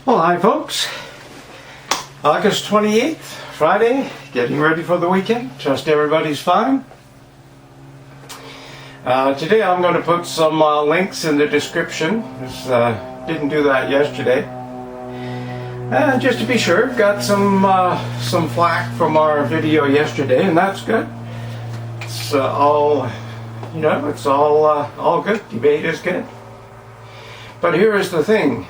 Well, hi folks. August 28th, Friday, getting ready for the weekend. Trust everybody's fine. Today I'm going to put some links in the description. Didn't do that yesterday. Just to be sure, got some flack from our video yesterday, and that's good. It's all good. Debate is good. But here is the thing.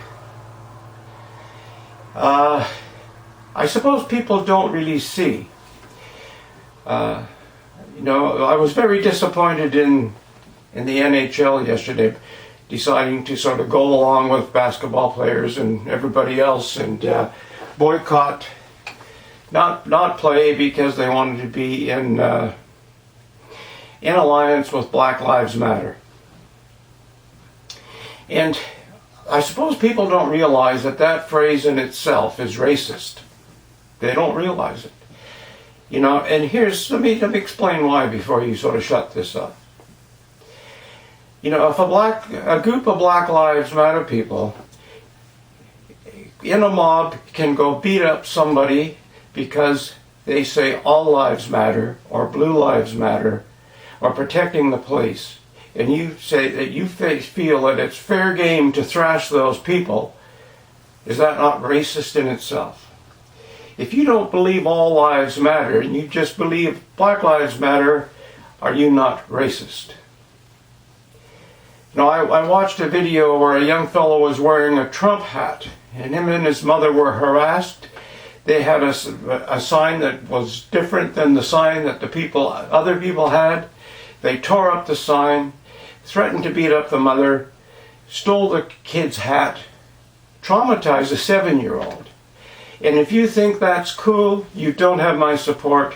I suppose people don't really see. I was very disappointed in the NHL yesterday, deciding to sort of go along with basketball players and everybody else and boycott, not play because they wanted to be in alliance with Black Lives Matter. And I suppose people don't realize that phrase in itself is racist. They don't realize it. And let me explain why before you sort of shut this up. If a group of Black Lives Matter people in a mob can go beat up somebody because they say all lives matter or blue lives matter or protecting the police, and you say that you feel that it's fair game to thrash those people, is that not racist in itself? If you don't believe all lives matter and you just believe Black Lives Matter, are you not racist? Now, I watched a video where a young fellow was wearing a Trump hat, and him and his mother were harassed. They had a sign that was different than the sign that other people had. They tore up the sign, threatened to beat up the mother, stole the kid's hat, traumatized a 7-year-old. And if you think that's cool, you don't have my support.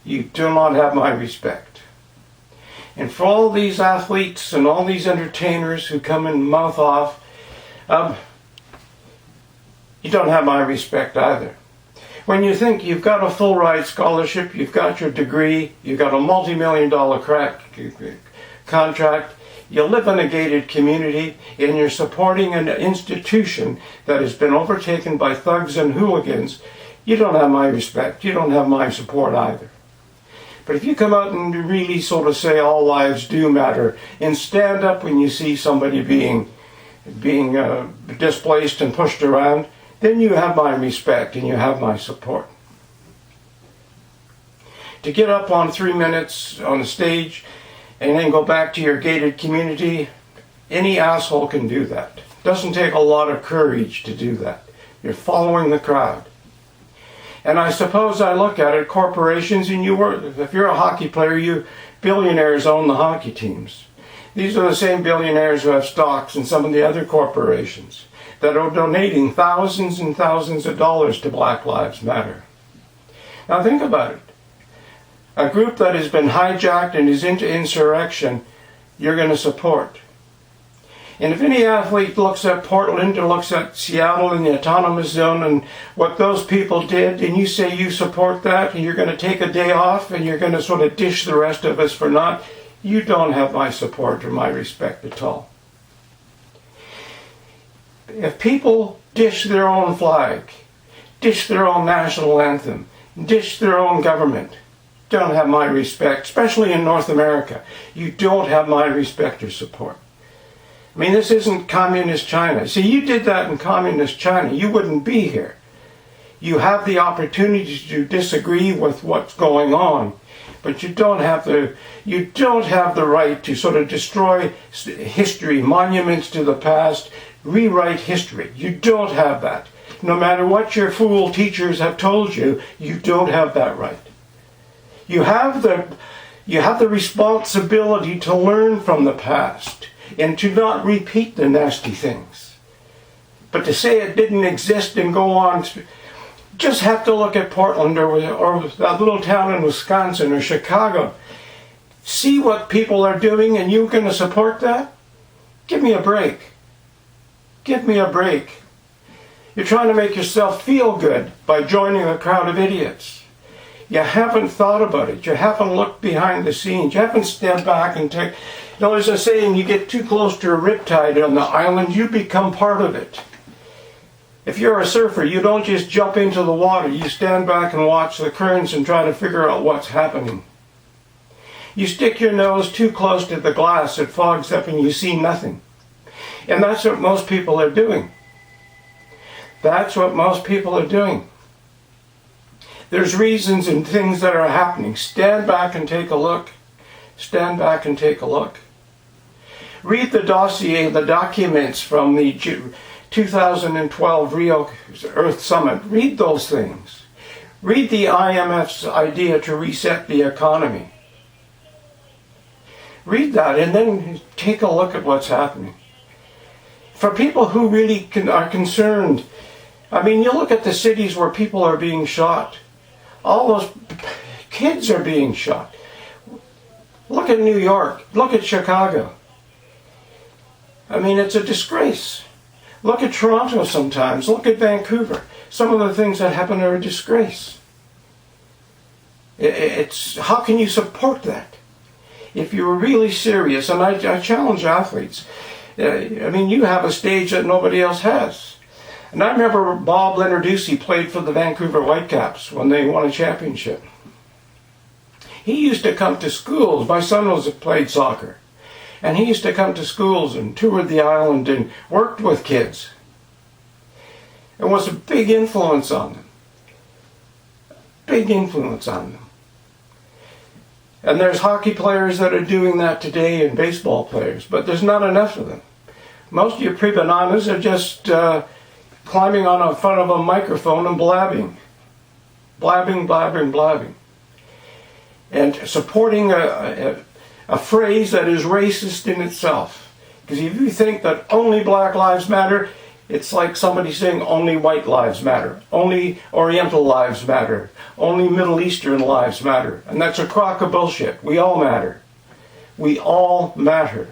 You do not have my respect. And for all these athletes and all these entertainers who come and mouth off, you don't have my respect either. When you think you've got a full ride scholarship, you've got your degree, you've got a multi-million-dollar contract, you live in a gated community, and you're supporting an institution that has been overtaken by thugs and hooligans, you don't have my respect. You don't have my support either. But if you come out and really sort of say all lives do matter, and stand up when you see somebody being displaced and pushed around, then you have my respect and you have my support. To get up on 3 minutes on the stage and then go back to your gated community, any asshole can do that. It doesn't take a lot of courage to do that. You're following the crowd. And I suppose I look at it, corporations, and if you're a hockey player, billionaires own the hockey teams. These are the same billionaires who have stocks in some of the other corporations that are donating thousands and thousands of dollars to Black Lives Matter. Now think about it. A group that has been hijacked and is into insurrection, you're going to support. And if any athlete looks at Portland or looks at Seattle in the autonomous zone and what those people did, and you say you support that, and you're going to take a day off and you're going to sort of dish the rest of us for not, you don't have my support or my respect at all. If people dish their own flag, dish their own national anthem, dish their own government, don't have my respect, especially in North America. You don't have my respect or support. I mean, this isn't communist China. See, you did that in communist China, you wouldn't be here. You have the opportunity to disagree with what's going on, but you don't have the right to sort of destroy history, monuments to the past, rewrite history. You don't have that. No matter what your fool teachers have told you, you don't have that right. You have the responsibility to learn from the past and to not repeat the nasty things. But to say it didn't exist and go on, just have to look at Portland or that little town in Wisconsin or Chicago. See what people are doing and you're going to support that? Give me a break. Give me a break. You're trying to make yourself feel good by joining a crowd of idiots. You haven't thought about it. You haven't looked behind the scenes. You haven't stepped back and there's a saying, you get too close to a riptide on the island, you become part of it. If you're a surfer, you don't just jump into the water. You stand back and watch the currents and try to figure out what's happening. You stick your nose too close to the glass, it fogs up and you see nothing. And that's what most people are doing. That's what most people are doing. There's reasons and things that are happening. Stand back and take a look. Stand back and take a look. Read the dossier, the documents from the 2012 Rio Earth Summit. Read those things. Read the IMF's idea to reset the economy. Read that and then take a look at what's happening. For people who really are concerned, I mean, you look at the cities where people are being shot. All those kids are being shot. Look at New York. Look at Chicago. I mean, it's a disgrace. Look at Toronto sometimes. Look at Vancouver. Some of the things that happen are a disgrace. How can you support that? If you're really serious, and I challenge athletes, I mean, you have a stage that nobody else has. And I remember Bob Lenarduzzi played for the Vancouver Whitecaps when they won a championship. He used to come to schools. My son played soccer. And he used to come to schools and toured the island and worked with kids. It was a big influence on them. Big influence on them. And there's hockey players that are doing that today and baseball players, but there's not enough of them. Most of your pre-bananas are just climbing on the front of a microphone and blabbing. Blabbing, blabbing, blabbing. And supporting a phrase that is racist in itself. Because if you think that only black lives matter, it's like somebody saying only white lives matter, only Oriental lives matter, only Middle Eastern lives matter. And that's a crock of bullshit. We all matter. We all matter.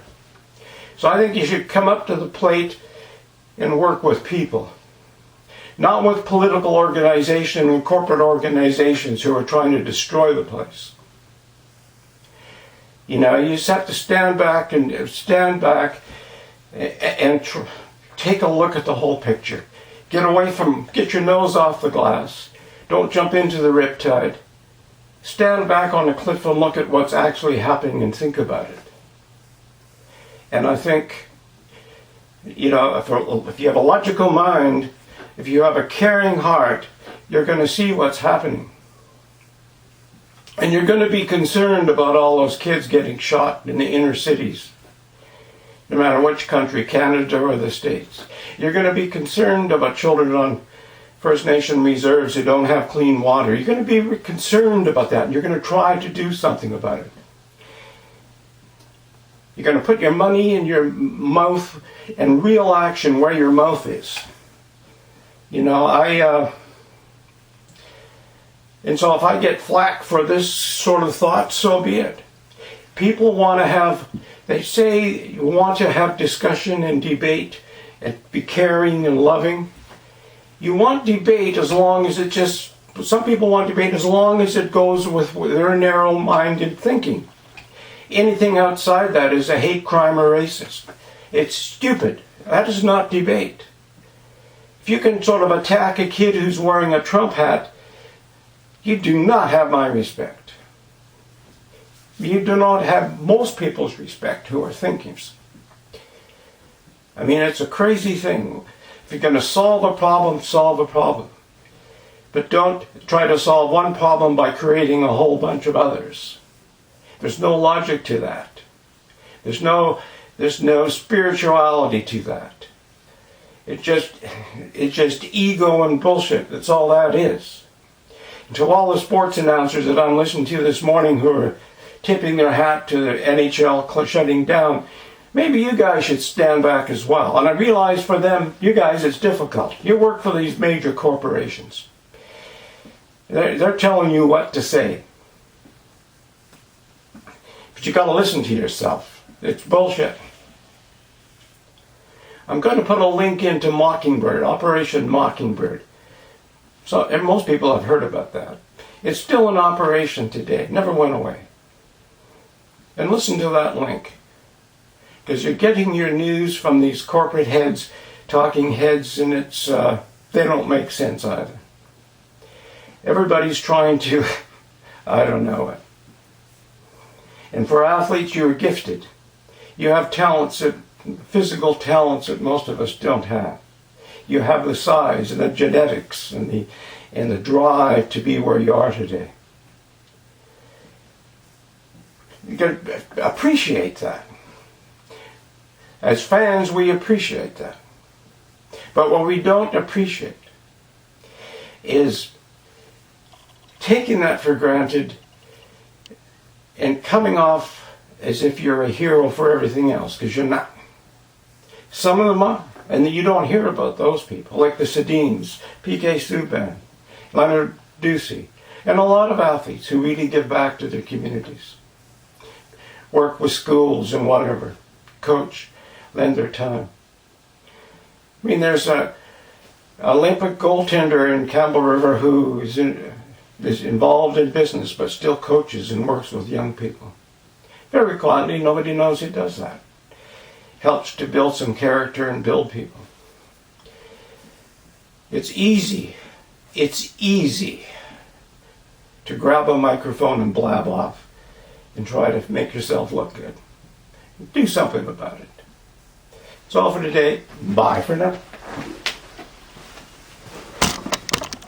So I think you should come up to the plate and work with people. Not with political organization and corporate organizations who are trying to destroy the place. You know, you just have to stand back and take a look at the whole picture. Get your nose off the glass. Don't jump into the riptide. Stand back on a cliff and look at what's actually happening and think about it. And I think, you know, if you have a logical mind, if you have a caring heart, you're going to see what's happening. And you're going to be concerned about all those kids getting shot in the inner cities. No matter which country, Canada or the States. You're going to be concerned about children on First Nation reserves who don't have clean water. You're going to be concerned about that, and you're going to try to do something about it. You're going to put your money in your mouth and real action where your mouth is. You know, and so if I get flack for this sort of thought, so be it. People want to have, they say you want to have discussion and debate and be caring and loving. You want debate as long as some people want debate as long as it goes with their narrow-minded thinking. Anything outside that is a hate crime or racist. It's stupid. That is not debate. If you can sort of attack a kid who's wearing a Trump hat, you do not have my respect. You do not have most people's respect who are thinkers. I mean, it's a crazy thing. If you're going to solve a problem, solve a problem. But don't try to solve one problem by creating a whole bunch of others. There's no logic to that. There's no spirituality to that. It's just ego and bullshit. That's all that is. And to all the sports announcers that I'm listening to this morning who are tipping their hat to the NHL shutting down, maybe you guys should stand back as well. And I realize for them, you guys, it's difficult. You work for these major corporations. They're telling you what to say. But you got to listen to yourself. It's bullshit. I'm going to put a link into Mockingbird, Operation Mockingbird. So, and most people have heard about that. It's still in operation today. It never went away. And listen to that link. Because you're getting your news from these corporate heads, talking heads, and it's they don't make sense either. Everybody's trying to, I don't know it. And for athletes, you're gifted. You have physical talents that most of us don't have. You have the size and the genetics and the drive to be where you are today. You got to appreciate that. As fans, we appreciate that. But what we don't appreciate is taking that for granted and coming off as if you're a hero for everything else, because you're not. Some of them are, and you don't hear about those people, like the Sedins, P.K. Subban, Leonard Ducey, and a lot of athletes who really give back to their communities. Work with schools and whatever, coach, lend their time. I mean, there's an Olympic goaltender in Campbell River who is involved in business but still coaches and works with young people. Very quietly, nobody knows he does that. Helps to build some character and build people. It's easy to grab a microphone and blab off and try to make yourself look good. Do something about it. That's all for today. Bye for now.